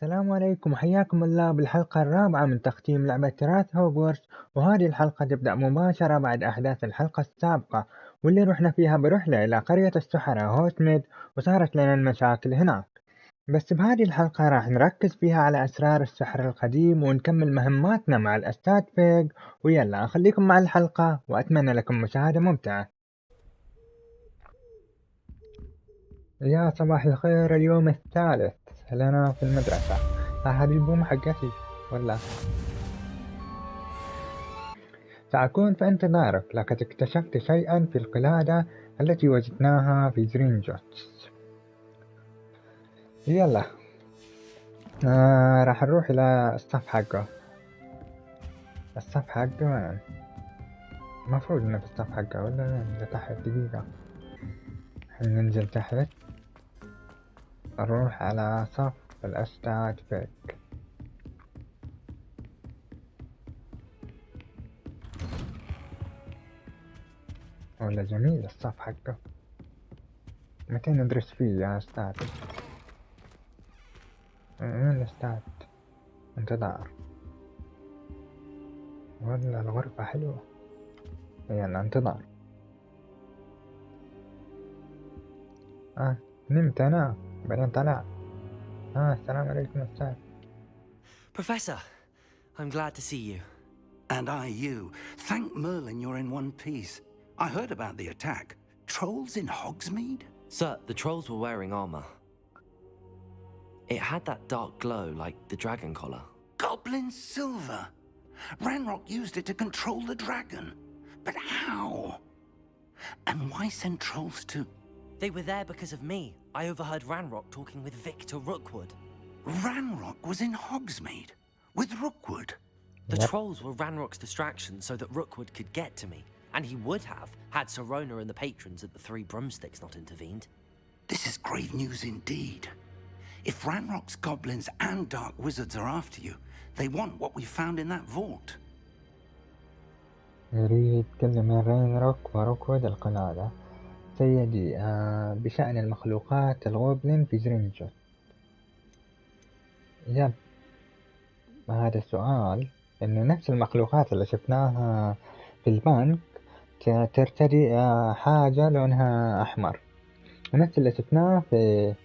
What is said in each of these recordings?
السلام عليكم وحياكم الله بالحلقة الرابعة من تختيم لعبة تراث هوغورتس. وهذه الحلقة تبدأ مباشرة بعد أحداث الحلقة السابقة، واللي رحنا فيها برحلة إلى قرية السحرة هوتميد، وصارت لنا المشاكل هناك. بس بهذه الحلقة راح نركز فيها على أسرار السحر القديم ونكمل مهماتنا مع الأستاذ فيج. ويلا أخليكم مع الحلقة وأتمنى لكم مشاهدة ممتعة. يا صباح الخير، اليوم الثالث لنا في المدرسة. هذه البوم حقتي ولا؟ سأكون في انتظارك، لقد اكتشفت شيئا في القلادة التي وجدناها في زرينجوتس. يلا راح نروح إلى الصف حقه. الصف حقه وين؟ المفروض إنه في الصف حقه ولا وين؟ لتحت دقيقة. ننزل تحت، نروح على صف الأستاذ فيك. ولا جميل الصف حقه. متى ندرس فيه يا أستاذ؟ وين الأستاذ؟ انتظار. ولا الغرفة حلوة. يلا انتظار. نمت أنا بعدين طلع. السلام عليكم أستاذ. Professor, I'm glad to see you. And I you. Thank Merlin you're in one piece. I heard about the attack. Trolls in Hogsmeade? Sir, the trolls were wearing armor. It had that dark glow like the dragon collar. Goblin silver! Ranrock used it to control the dragon. But how? And why send trolls to... They were there because of me. I overheard Ranrock talking with Victor Rookwood. Ranrock was in Hogsmeade? With Rookwood? The trolls were Ranrock's distraction so that Rookwood could get to me. And he would have, had Sirona and the patrons at the Three Broomsticks not intervened. This is grave news indeed. If Ranrock's goblins and dark wizards are after you, they want what we found in that vault. يريد كل من رينروك وروكوود القلادة سيدي بشأن المخلوقات الغوبلين في زرينجوت. يب، هذا السؤال إنه نفس المخلوقات اللي شفناها في البنك ترتدي حاجة لونها أحمر، ونفس اللي شفناه في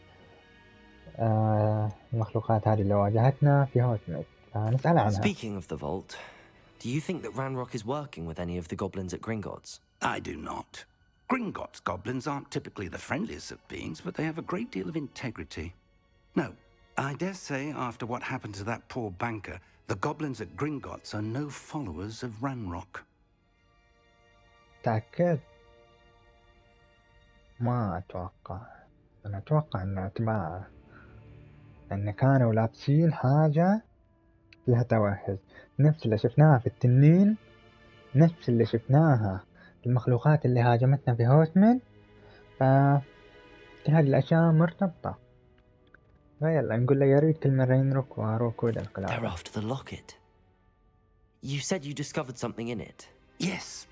المخلوقات هذه اللي واجهتنا في هوتميد. نسأل عنها. Speaking of the vault, do you think that Ranrock is working with any of the goblins at Gringotts? I do not. Gringotts goblins aren't typically the friendliest of beings, but they have a great deal of integrity. No, I dare say after what happened to that poor banker, the goblins at Gringotts are no followers of Ranrock. تأكد؟ ما أتوقع. أنا أتوقع أن أتباعه، أن كانوا لابسين حاجة فيها توهج، نفس اللي شفناها في التنين، نفس اللي شفناها في المخلوقات اللي هاجمتنا في هوتميد. فهذه الأشياء مرتبطة. فيلا نقول له يريد كل من رينروك وروكود القلادة. They're after the locket. You said you discovered something in it. Yes.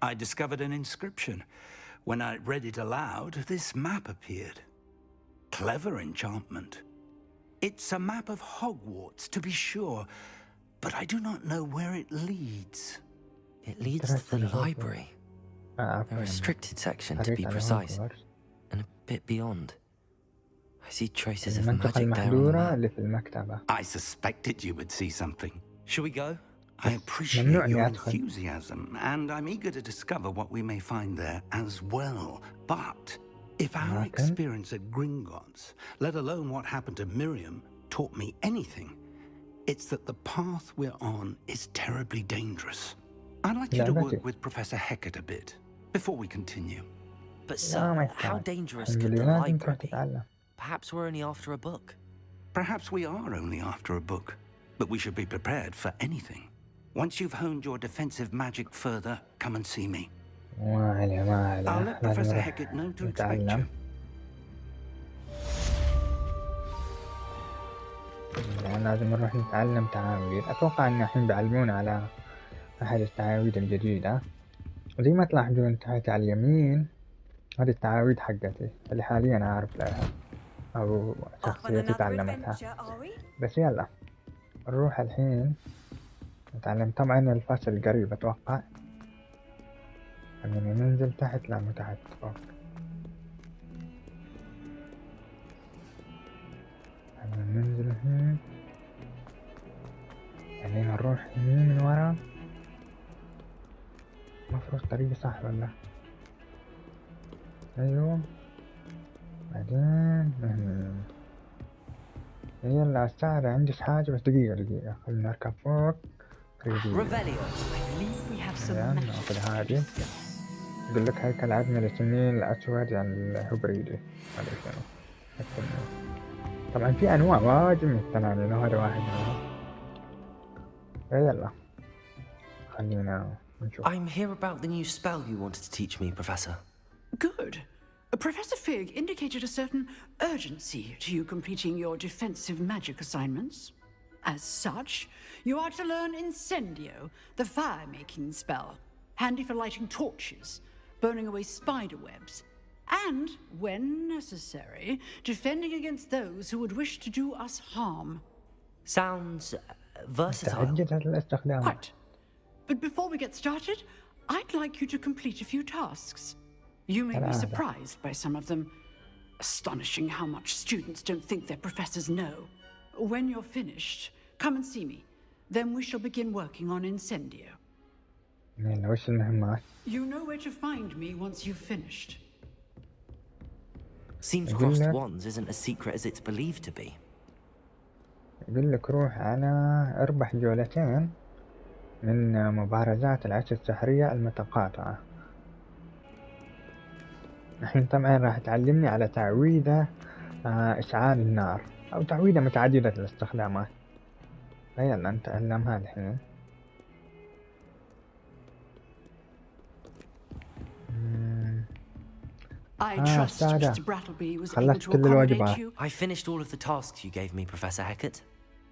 I discovered an inscription. When I read it aloud, this map appeared. Clever enchantment. It's a map of Hogwarts, to be sure, but I do not know where it leads. It leads to the library. A restricted section, to be precise, and a bit beyond. I see traces of magic there on the map. I suspected you would see something. Shall we go? I appreciate your enthusiasm, and I'm eager to discover what we may find there as well. But if our experience at Gringotts, let alone what happened to Miriam, taught me anything, it's that the path we're on is terribly dangerous. I'd like you to work with Professor Hecat a bit before we continue. But sir, how dangerous could the library be? Perhaps we're only after a book. Perhaps we are only after a book, but we should be prepared for anything. Once you've honed your defensive magic further, come and see me. I'll let Professor Hecat know to expect you. لازم نروح نتعلم تعاويذ. أتوقع إن الحين بيعلمونا على أحد التعاويذ الجديدة. زي ما تلاحظون تحت على اليمين هذه التعاويذ حقتي اللي حاليا أعرف لها. أو شخصيتي تعلمتها. بس يلا نروح الحين نتعلم. طبعا الفصل قريب أتوقع. خلينا ننزل تحت، لا مو تحت، فوق. خلينا ننزل هنا، خلينا نروح يمين من ورا. مفروض طريقي صح ولا؟ أيوه بعدين يلا الساعة عنديش حاجة، بس دقيقة خلينا نركب فوق. دقيقة ناخذ هذه. يقول لك هيكل عظمي للتنين الأسود، يعني الهبريدي ما أدري شنو. طبعا في أنواع واجد من التنانين وهذا واحد منهم. يلا خلينا نشوف. I'm here about the new spell you wanted to teach me, Professor. Good. Professor Fig indicated a certain urgency to you completing your defensive magic assignments. As such, you are to learn Incendio, the fire-making spell, handy for lighting torches, burning away spider webs, and, when necessary, defending against those who would wish to do us harm. Sounds versatile. Quite. But before we get started, I'd like you to complete a few tasks. You may be surprised by some of them. Astonishing how much students don't think their professors know. When you're finished, come and see me. Then we shall begin working on Incendio. You know where to find me once you've finished. Seems crossed wands isn't as secret as it's believed to be. يقول لك روح على اربح جولتين من مبارزات العصا السحرية المتقاطعة. الحين طبعا راح تعلمني على تعويذة إشعال النار، أو تعويذة متعددة الاستخدامات. فيلا نتعلمها الحين. I trust Mr. Brattleby was able to accommodate you. I finished all of the tasks you gave me, Professor Hecat.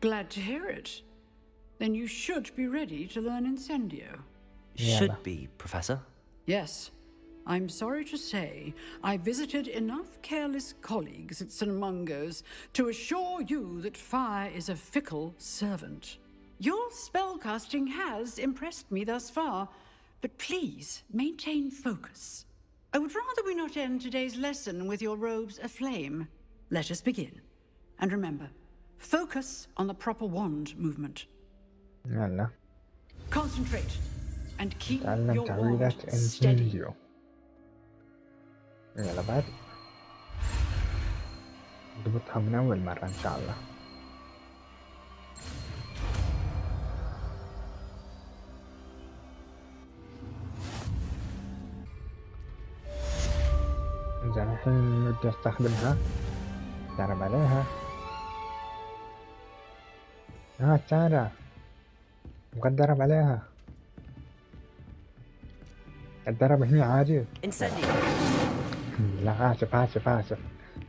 Glad to hear it. Then you should be ready to learn Incendio. Should be, Professor? Yes. I'm sorry to say I visited enough careless colleagues at St. Mungo's to assure you that fire is a fickle servant. Your spellcasting has impressed me thus far, but please maintain focus. I would rather we not end today's lesson with your robes aflame. Let us begin. And remember, focus on the proper wand movement. يلا. Concentrate and keep تعلم your تعويذة wand steady. إنسينديو. يلا بعد نضبطها من أول مرة إن شاء الله. زين الحين ودي أستخدمها، أتدرب عليها. سارة أبغى أتدرب عليها. أتدرب هنا عادي. لا آسف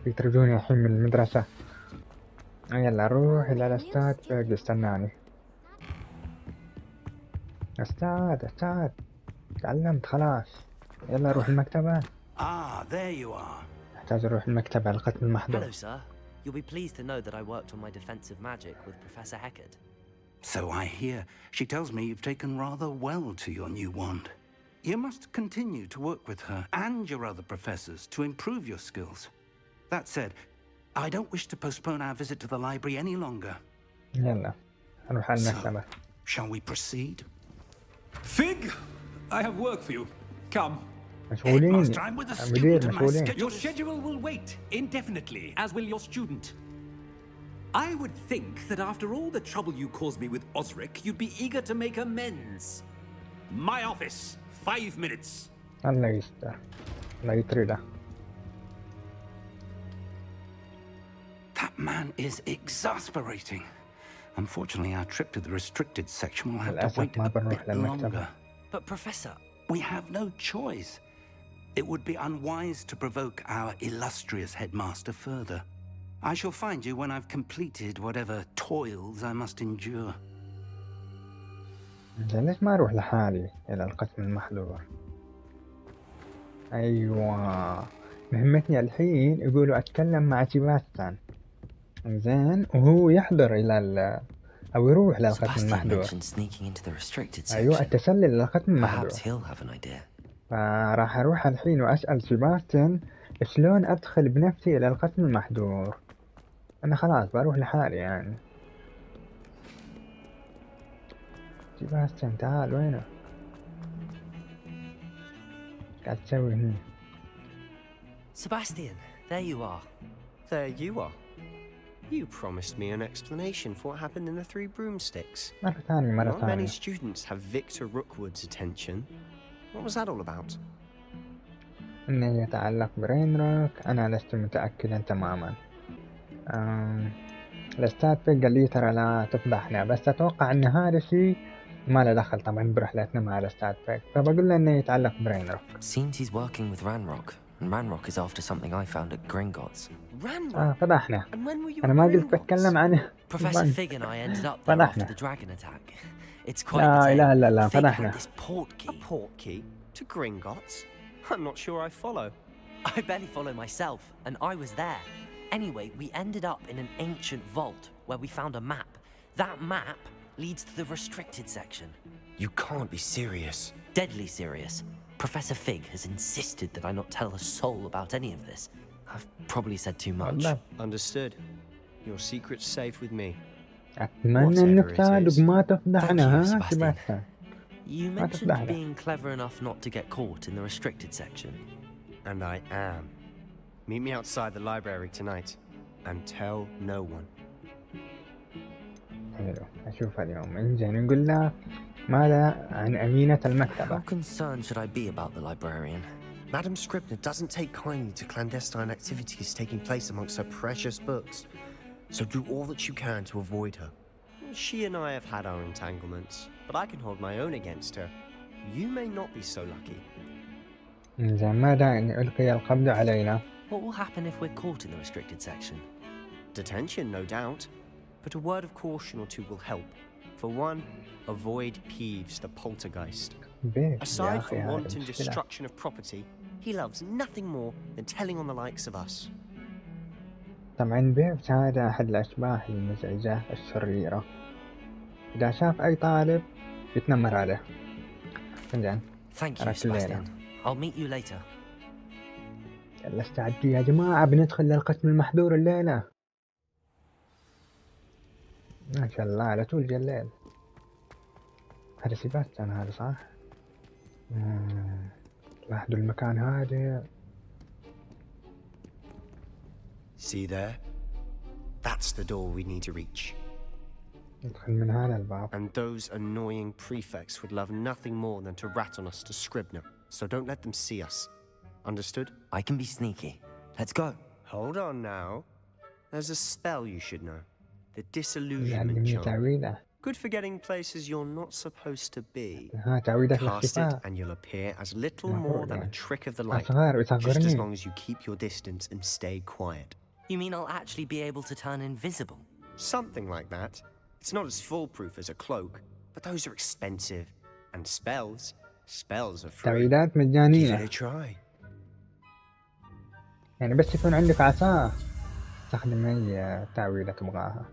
يطردوني الحين من المدرسة. يلا روح إلى الأستاذ فيج استناني. أستاذ تعلمت خلاص. يلا روح المكتبة. There you are. أحتاج أروح المكتبة القسم المحظور. Hello, sir. You'll be pleased to know that I worked on my defensive magic with Professor Hecat. So I hear. She tells me you've taken rather well to your new wand. You must continue to work with her and your other professors to improve your skills. That said, I don't wish to postpone our visit to the library any longer. يلا نروح على المكتبة. Shall we proceed? Fig, I have work for you. Come. مشغولين مدير مشغولين. Your schedule will wait indefinitely, as will your student. I would think that after all the trouble you caused me with Osric, you'd be eager to make amends. My office, 5 minutes. الله يستر، الله يطرده. That man is exasperating. Unfortunately, our trip to the restricted section will have to wait a bit longer. But Professor, we have no choice. It would be unwise to provoke our illustrious headmaster further. I shall find you when I've completed whatever toils I must endure. ليش ما أروح لحالي إلى القسم المحظور؟ أيوة مهمتني الحين يقولوا أتكلم مع سيباستيان، زين، وهو يحضر إلى أو يروح للقسم المحظور. أيوة، التسلل للقسم المحظور. فراح أروح الحين وأسأل سيباستيان شلون أدخل بنفسي إلى القسم المحظور. أنا خلاص بروح لحالي يعني. سيباستيان تعال، وينه؟ قاعد تسوي هنا؟ Sebastian, there you are. There you are. You promised me an explanation for what happened in the Three Broomsticks. مرة ثانية. Not many students have Victor Rookwood's attention. What was that all about? إنه يتعلق برينروك. أنا لست متأكدا تماما. الأستاذ فيك قال لي ترى لا تفضحنا، بس أتوقع أن هذا الشيء ما له دخل طبعا برحلتنا مع الأستاذ فيك، فبقول له إنه يتعلق برينروك. Seems he's working with Ranrock, and Ranrock is after something I found at Gringotts. فضحنا. أنا ما قلت بتكلم عنه. Professor Fig and I ended up there after the dragon attack. It's quite the tale. لا فضحنا. A portkey to Gringotts? I'm not sure I follow. I barely follow myself, and I was there. Anyway, we ended up in an ancient vault where we found a map. That map leads to the restricted section. You can't be serious. Deadly serious. Professor Fig has insisted that I not tell a soul about any of this. I've probably said too much. Understood. Your secret's safe with me. أتمنى إنك صادق ما تفضحنا. سيباستيان. You mentioned being clever enough not to get caught in the restricted section. And I am. Meet me outside the library tonight, and tell no one. حلو، أشوف اليوم. إنزين نقول له ماذا عن أمينة المكتبة. How concerned should I be about the librarian? Madam Scribner doesn't take kindly to clandestine activities taking place amongst her precious books, so do all that you can to avoid her. She and I have had our entanglements, but I can hold my own against her. You may not be so lucky. إنزين ماذا أن ألقي القبض علينا؟ What will happen if we're caught in the restricted section? Detention, no doubt, but a word of caution or two will help. For one, avoid Peeves, the poltergeist. Aside from wanton destruction of property, he loves nothing more than telling on the likes of us. طبعا بيفز هذا أحد الأشباح المزعجة الشريرة. إذا شاف أي طالب يتنمر عليه. إنزين. Thank you, Sebastian. I'll meet you later. يلا استعدوا يا جماعة، بندخل للقسم المحظور الليلة. ما شاء الله على طول جليل. هذا سيباستيان هذا صح؟ لاحظوا المكان هذا. See there? That's the door we need to reach. ندخل من هذا الباب. And those annoying prefects would love nothing more than to rat on us to Scribner, so don't let them see us. Understood? I can be sneaky. Let's go. Hold on now. There's a spell you should know. The disillusionment charm. Good for getting places you're not supposed to be. Cast it and you'll appear as little more than a trick of the light. Just as long as you keep your distance and stay quiet. You mean I'll actually be able to turn invisible? Something like that. It's not as foolproof as a cloak, but those are expensive. And spells are free. تعويضات مجانية. Give it a try. يعني بس يكون عندك عصا استخدم أي تعويضة تبغاها.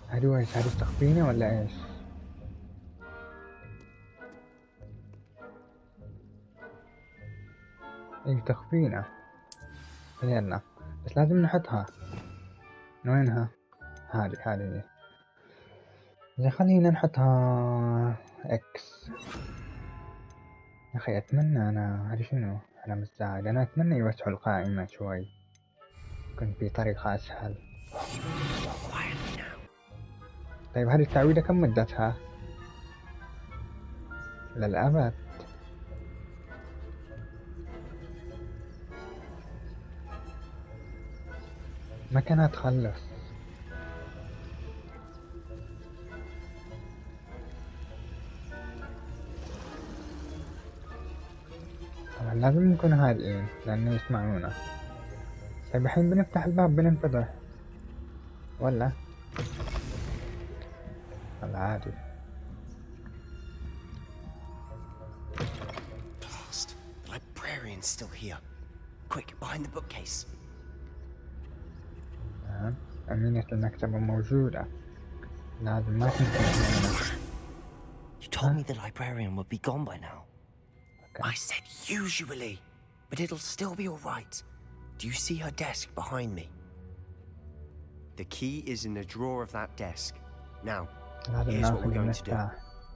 هذا ايش؟ هذا تخفينه ولا ايش؟ اي تخفينه. يلا بس لازم نحطها. وينها؟ هذه يا خلينا نحطها اكس. يا اخي اتمنى انا هذا شنو؟ انا مستعد. انا اتمنى يوسعوا القائمة شوي، يكون في طريقة اسهل. طيب هذه التعويذة كم مدتها؟ للأبد. ما كانت تخلص. طبعا لازم نكون هادئين لأنه يسمعونا. طيب الحين بنفتح الباب بننفضح ولا؟ عادي. Blast! The librarian's still here. Quick, behind the bookcase. أمينة المكتبة موجودة. لازم ما تنسى. You told me the librarian would be gone by now. I said usually, but it'll still be all right. Do you see her desk behind me? The key is in the drawer of that desk. Now, here's what we're going to do.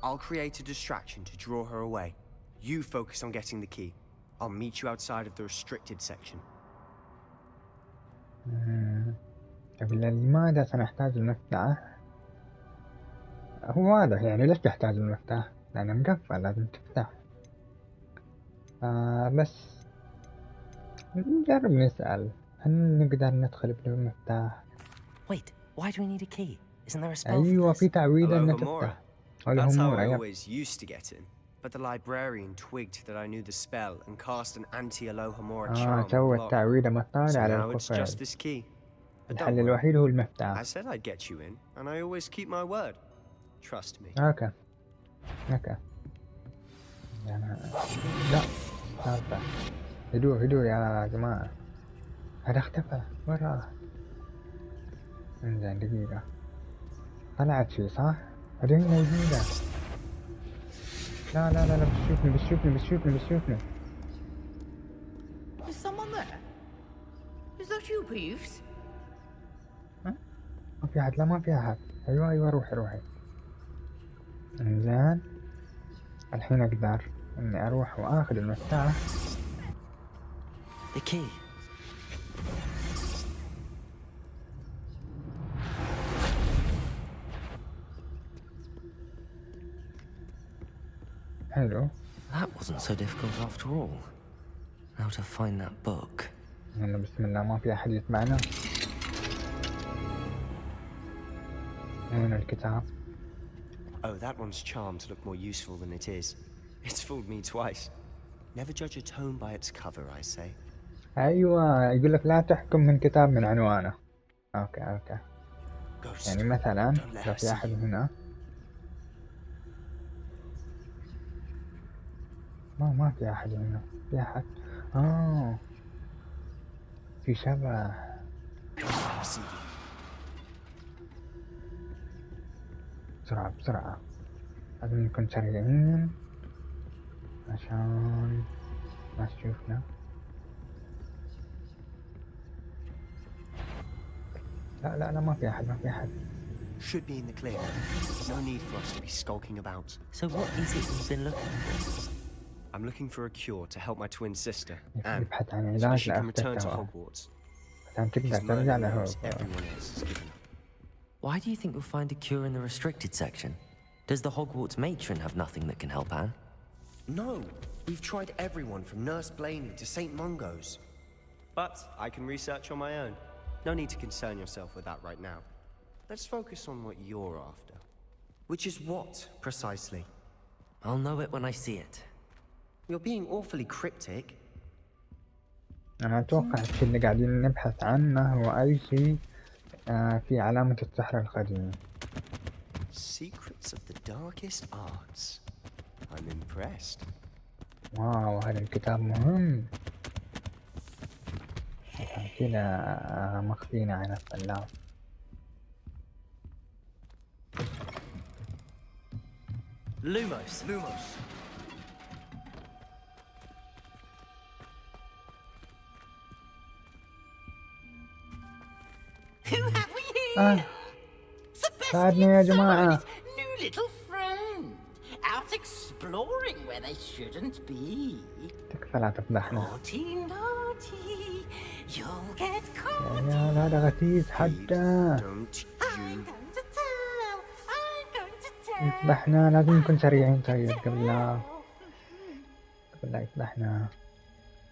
I'll create a distraction to draw her away. You focus on getting the key. I'll meet you outside of the restricted section. طيب لماذا سنحتاج المفتاح؟ هو واضح يعني ليش تحتاج المفتاح؟ لأنه مقفل لازم تفتح. بس نجرب نسأل هل نقدر ندخل بدون مفتاح؟ Wait, why do we need a key? Isn't there a spell? أيوة في تعويذة إنها Hello, تفتح. That's how I always used to get in. But the librarian twigged that I knew the spell and cast an anti-Alohomora charm. سوت تعويذة مطارة على now it's just الخفاش. this key. But الحل don't worry. الوحيد هو المفتاح. I said I'd get you in, and I always keep my word. Trust me. اوكي. لا صارت. هدوء يا جماعة. هذا اختفى وراه. انزين دقيقة. طلعت شي صح؟ هذه موجودة. لا بتشوفني. Is someone there? Is that you, Peeves? ما في أحد. لا ما في أحد. أيوة روحي. انزين الحين أقدر إني أروح وآخذ المفتاح. The key. حلو. That wasn't so difficult after all. Now to find that book. يلا بسم الله ما في أحد يتبعنا. وين الكتاب؟ Oh, that one's charmed to look more useful than it is. It's fooled me twice. Never judge a tome by its cover, I say. أيوة يقول لك لا تحكم من كتاب من عنوانه. أوكي. يعني مثلا لو في أحد هنا. ما في أحد هنا. في أحد. في شبه. بسرعة. لازم نكون سريعين عشان ما تشوفنا. لا ما في أحد. Should be in the clear. No need for us to be skulking about. So what is it you've been looking for? I'm looking for a cure to help my twin sister, Anne, يبحث عن so علاج she can return to لأختها Hogwarts. عشان تقدر Because ترجع murder له. knows everyone else is given up. Why do you think you'll find a cure in the restricted section? Does the Hogwarts matron have nothing that can help Anne? No, we've tried everyone from Nurse Blaney to St. Mungo's. But I can research on my own. No need to concern yourself with that right now. Let's focus on what you're after. Which is what, precisely? I'll know it when I see it. You're being awfully cryptic. أنا أتوقع الشيء اللي قاعدين نبحث عنه هو أي شيء في علامة السحر القديم. Secrets of the darkest arts. I'm impressed. واو هذا الكتاب مهم. عشان كذا مخفينا عن الطلاب. Lumos. Who have we here? ساعدني يا جماعة. New little friend. Out exploring where they shouldn't be. تكفى لا تفضحنا. Naughty. You'll get caught. يا هذا غثيث حتى. Don't you... I'm going to tell. يفضحنا. لازم نكون سريعين قبل لا يفضحنا.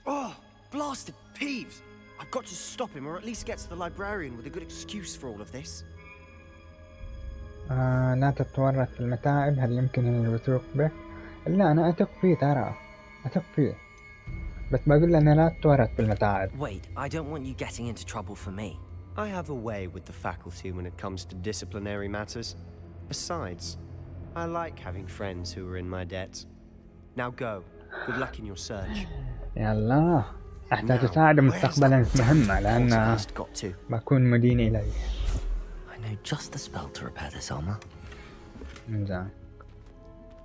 Oh, blasted Peeves! I've got to stop him, or at least get to the librarian with a good excuse for all of this. لا تتورط في المتاعب. هل يمكنني الوثوق بك؟ لا أنا أثق فيه ترى. أثق فيه. بس بقول أنا لا تتورط في المتاعب. Wait, I don't want you getting into trouble for me. I have a way with the faculty when it comes to disciplinary matters. Besides, I like having friends who are in my debt. Now go. Good luck in your search. يلا أحتاج أساعد مستقبلا مهمة لأن بكون مدين إليه. I know just the spell to repair this armor. إنزين.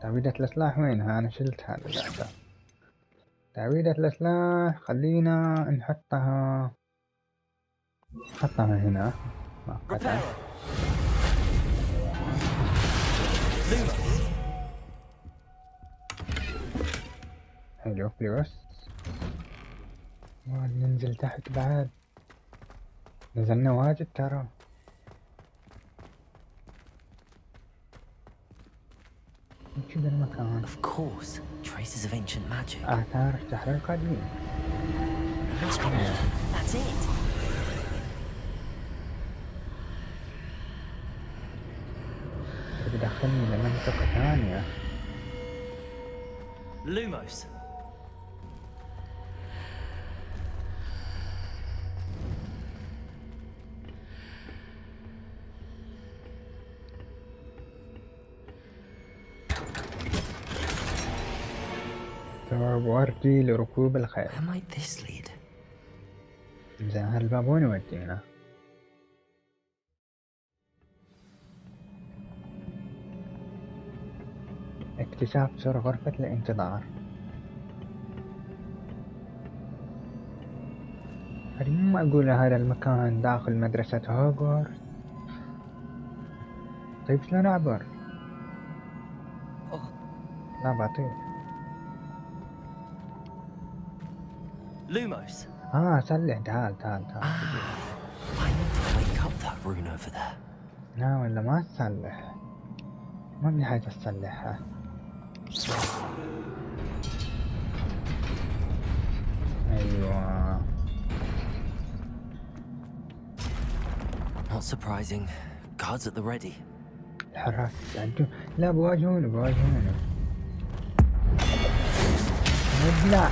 تعويذة السلاح وينها؟ أنا شلتها للأسف. تعويذة السلاح خلينا نحطها هنا مؤقتا. حلو فلوس. ننزل تحت بعد. نزلنا واجد ترى. شو ذا المكان؟ Of course, traces of ancient magic. آثار السحر القديم. That's it. بدخلني لمنطقة ثانية. Lumos. ثوب وردي لركوب الخيل. Where might this lead? زين هالباب وين يودينا؟ اكتشاف سر غرفة الانتظار. هذه مو معقولة هذا المكان داخل مدرسة هوغورتس. طيب شلون أعبر؟ لا بطيء. Lumos. سلح تعال. I need to wake up that rune over there. لا ولا ما تسلح. ما في حاجة تسلحها. أيوة. Not surprising. Guards at the ready. الحراس يعدون. لا بواجهوني. لا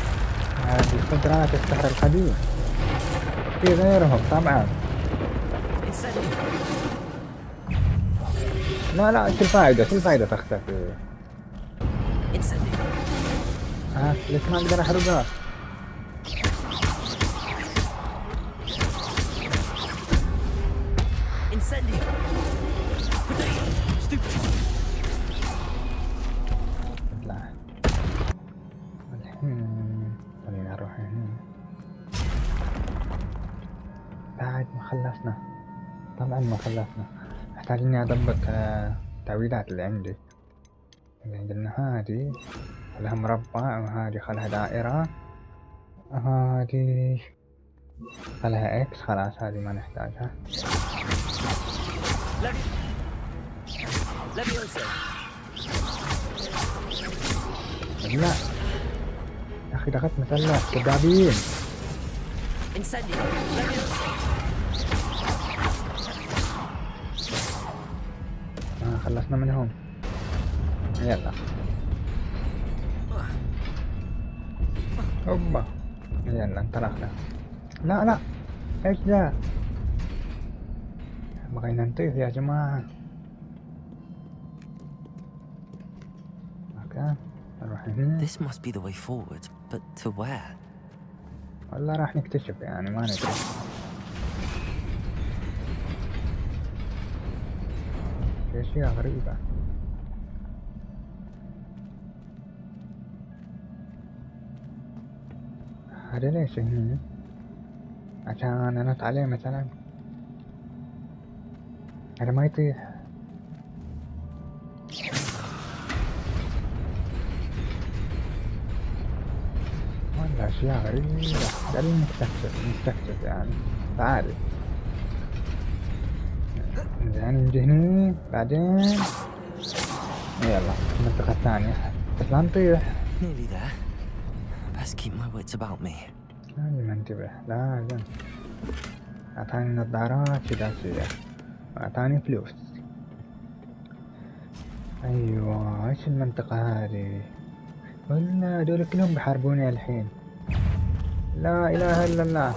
هذه قدرات السحر القديم. في غيرهم طبعا. لا شو الفائدة تختفي. ليش ما اقدر احرقها؟ خلينا نروح هنا. بعد ما خلصنا. طبعا ما خلصنا. احتاج اني اضبط التعويضات اللي عندي. اللي عندنا هذه خلها مربع، وهذه خلها دائرة، هذه خلها اكس. خلاص هذه ما نحتاجها. لا يا اخي دخلت مثلث كذابين. خلصنا منهم. يلا اوبا يلا انطلقنا. لا ايش ذا؟ بغينا نطير يا جماعة. اوكي نروح هنا. This must be the way forward, but to where? والله راح نكتشف يعني ما ندري. في اشياء غريبة. هذا ليش هنا؟ عشان انط عليه مثلا. هذا ما يطيح. والله اشياء غريبة. قاعدين نستكشف يعني. تعالي زين نجي هني بعدين. يلا المنطقة الثانية بس لا نطيح. Nearly there. Best keep my wits about me. لازم انتبه لازم. اعطاني نظارات شداسية واعطاني فلوس. ايوه ايش المنطقة هذه؟ ولا دول كلهم بحاربوني الحين. لا اله الا الله.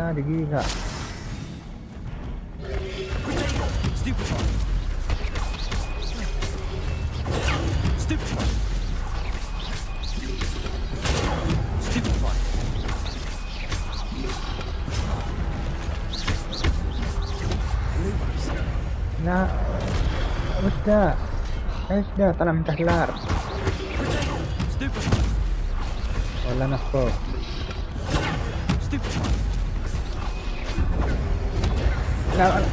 لا دقيقة. لا وش ده؟ ايش ده طلع من تحت الارض ولا انا فوق؟ لا بقى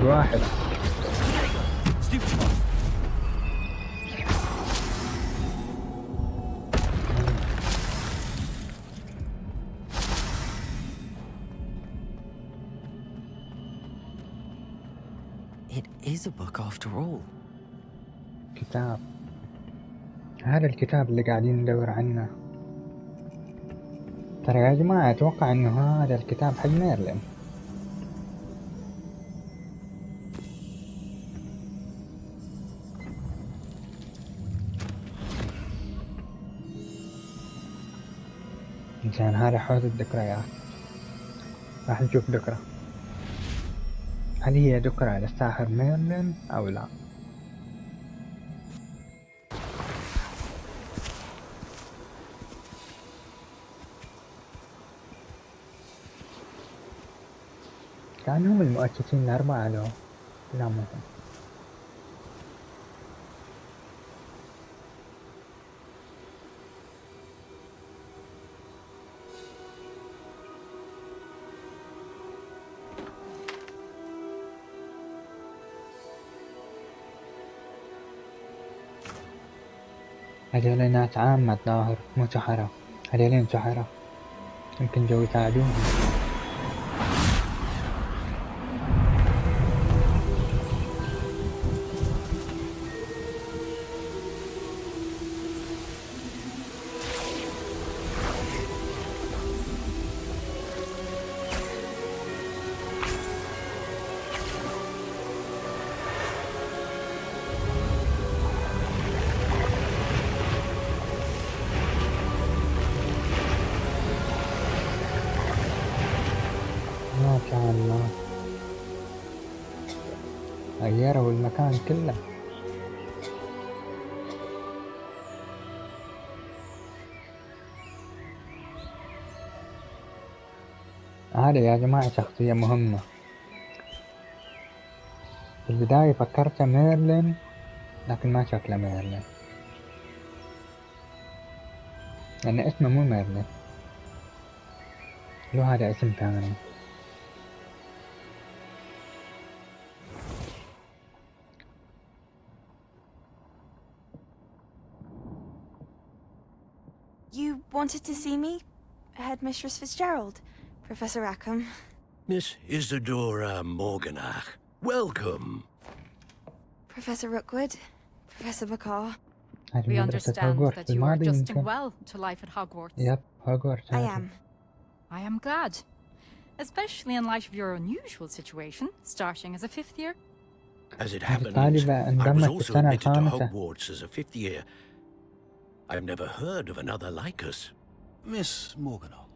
واحد. It is a book after all. كتاب. هذا الكتاب اللي قاعدين ندور عنه. ترى يا جماعة أتوقع إنه هذا الكتاب حق ميرلين. إنسان هذا حوض الذكريات. راح نشوف ذكرى. هل هي ذكرى للساحر ميرلين أو لا؟ كانهم المؤسسين الأربعة له. لا مهم. هذول ناس عامة الظاهر مو سحرة. هذولين سحرة يمكن جو يساعدوهم. ما شاء الله غيروا المكان كله. هذا يا جماعة شخصية مهمة. في البداية فكرت ميرلين لكن ما شكله ميرلين لأن اسمه مو ميرلين، له هذا اسم ثاني. You wanted to see me? Headmistress Fitzgerald, Professor Rackham. Miss Isadora Morganach, welcome. Professor Rookwood, Professor Bakar. We understand that you are adjusting well to life at Hogwarts. Yep, Hogwarts. I am. I am glad. Especially in light of your unusual situation, starting as a 5th year. As it happens, I was also admitted to Hogwarts as a 5th year. I've never heard of another like us. Miss Morganach,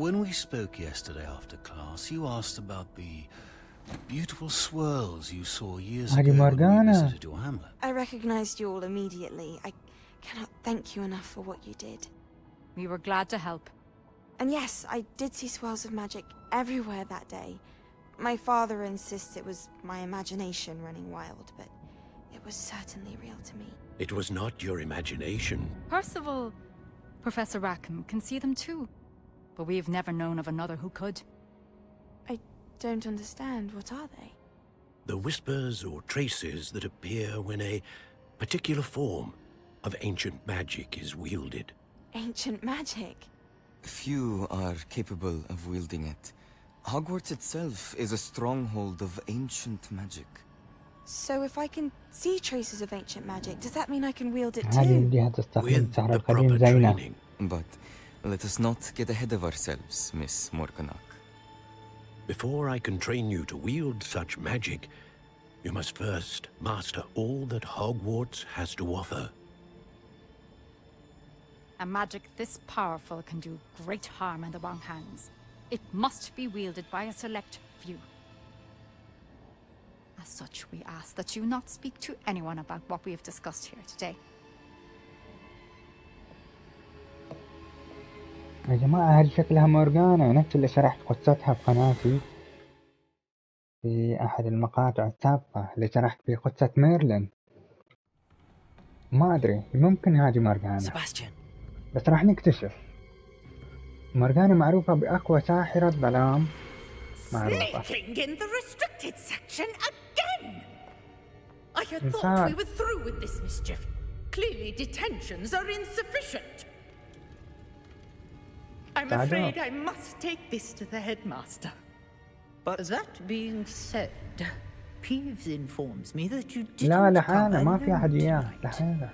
when we spoke yesterday after class, you asked about the beautiful swirls you saw years ago when we visited your hamlet. I recognized you all immediately. I cannot thank you enough for what you did. We were glad to help. And yes, I did see swirls of magic everywhere that day. My father insists it was my imagination running wild, but it was certainly real to me. It was not your imagination. Percival, Professor Rackham can see them too, but we've never known of another who could. I don't understand. What are they? The whispers or traces that appear when a particular form of ancient magic is wielded. Ancient magic? Few are capable of wielding it. Hogwarts itself is a stronghold of ancient magic. So if I can see traces of ancient magic, does that mean I can wield it too? With the proper training. But let us not get ahead of ourselves, Miss Morganach. Before I can train you to wield such magic, you must first master all that Hogwarts has to offer. A magic this powerful can do great harm in the wrong hands. It must be wielded by a select few. As such, we ask that you not speak to anyone about what we have discussed here today. يا جماعة هذه شكلها مورغانا، نفس اللي شرحت قصتها بقناتي في أحد المقاطع السابقة، اللي شرحت في قصة ميرلين. ما أدري، ممكن هذه مورغانا، بس راح نكتشف. مورغانا معروفة بأقوى ساحرة ظلام معروفة. Sneaking in the restricted section again! I had thought we were through with this mischief. Clearly detentions are insufficient. I'm afraid I must take this to the headmaster. But that being said, Peeves informs me that you didn't لا لحالة، ما في أحد إياه لحالة.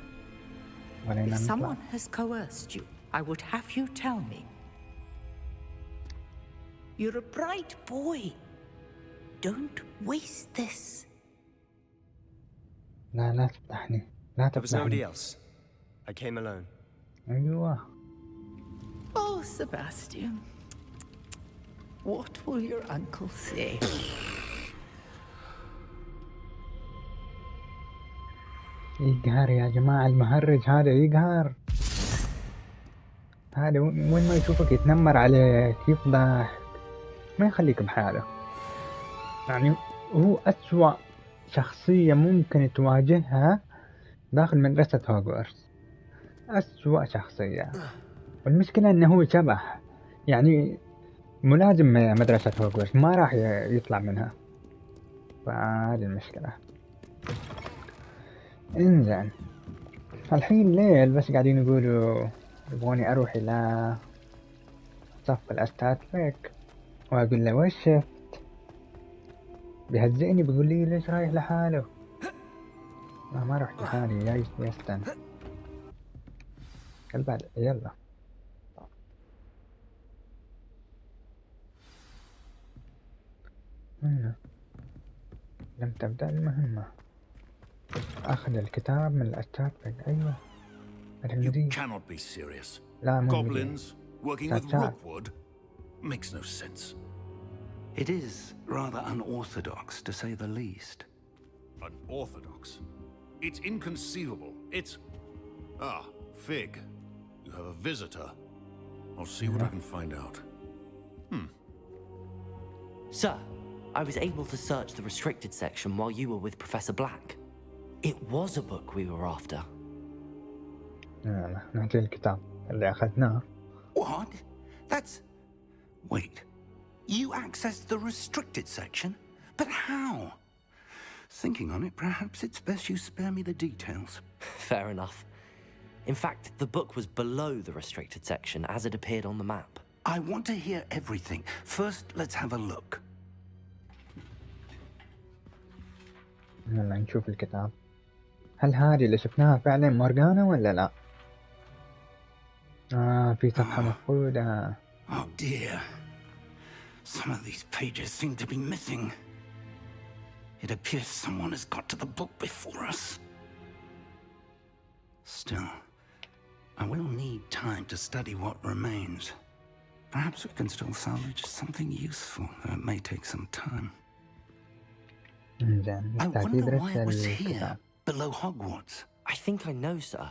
If someone has coerced you, I would have you tell me. You're a bright boy. Don't waste this. لا تفتحني، لا There was nobody تفتحني. else. I came alone. أيوة. Oh, Sebastian. What will your uncle say? يقهر يا جماعة، المهرج هذا يقهر. هذا وين ما يشوفك يتنمر عليك، يفضح، ما يخليك بحاله. يعني هو أسوأ شخصية ممكن تواجهها داخل مدرسة هوغورتس. أسوأ شخصية. والمشكلة إنه هو شبح، يعني ملازم مدرسة هوغورتس، ما راح يطلع منها. فهذه المشكلة. انزين، الحين ليل بس قاعدين يقولوا يبغوني أروح إلى صف الأستاذ فيك، وأقول له وش شفت؟ بيهزئني، بيقول لي ليش رايح لحاله؟ ما رحت لحالي، جاي يستن. يلا. هنا لم تبدأ المهمة. أخذ الكتاب من الأستاذ فيك. أيوة. You cannot be serious. لا مو Goblins working with rookwood makes no sense. It is rather unorthodox, to say the least. Unorthodox? It's inconceivable. It's... Ah, Fig. You have a visitor. I'll see what I can find out. Sir, I was able to search the restricted section while you were with Professor Black. It was a book we were after. نعطي الكتاب اللي أخذناه. What? That's... Wait. You accessed the restricted section? But how? Thinking on it, perhaps it's best you spare me the details. Fair enough. In fact, the book was below the restricted section as it appeared on the map. I want to hear everything. First, let's have a look. يلا نشوف الكتاب. هل هذه اللي شفناها فعلا مورغانا ولا لا؟ في صفحة مفقودة. Oh dear. Some of these pages seem to be missing. It appears someone has got to the book before us. Still, I will need time to study what remains. Perhaps we can still salvage something useful, though it may take some time. I wonder why it was here, below Hogwarts. I think I know, sir.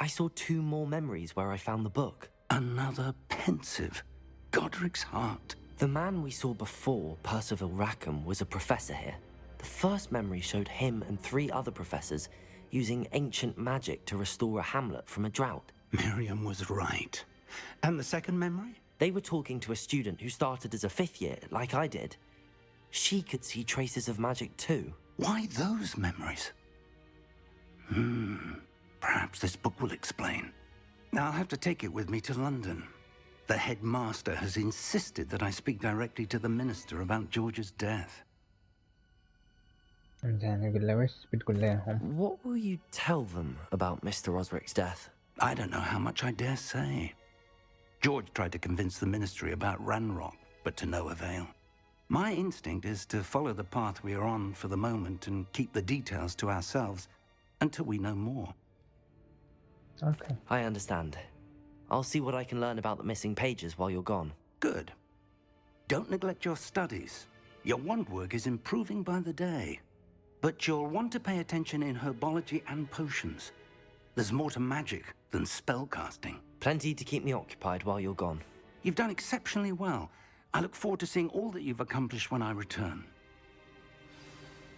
I saw 2 more memories where I found the book. Another pensive, Godric's heart. The man we saw before, Percival Rackham, was a professor here. The first memory showed him and 3 other professors using ancient magic to restore a hamlet from a drought. Miriam was right. And the second memory? They were talking to a student who started as a 5th year, like I did. She could see traces of magic too. Why those memories? Perhaps this book will explain. Now I'll have to take it with me to London. The headmaster has insisted that I speak directly to the minister about George's death. What will you tell them about Mr. Osric's death? I don't know how much I dare say. George tried to convince the ministry about Ranrock, but to no avail. My instinct is to follow the path we are on for the moment and keep the details to ourselves until we know more. Okay. I understand. I'll see what I can learn about the missing pages while you're gone. Good. Don't neglect your studies. Your wand work is improving by the day. But you'll want to pay attention in herbology and potions. There's more to magic than spellcasting. Plenty to keep me occupied while you're gone. You've done exceptionally well. I look forward to seeing all that you've accomplished when I return.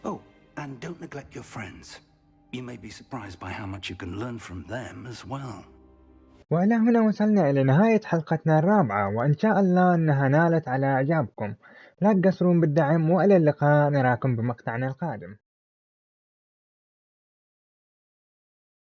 Oh, and don't neglect your friends. You may be surprised by how much you can learn from them as well. وإلى هنا وصلنا إلى نهاية حلقتنا الرابعة، وإن شاء الله أنها نالت على إعجابكم. لا تقصرون بالدعم، وإلى اللقاء، نراكم بمقطعنا القادم.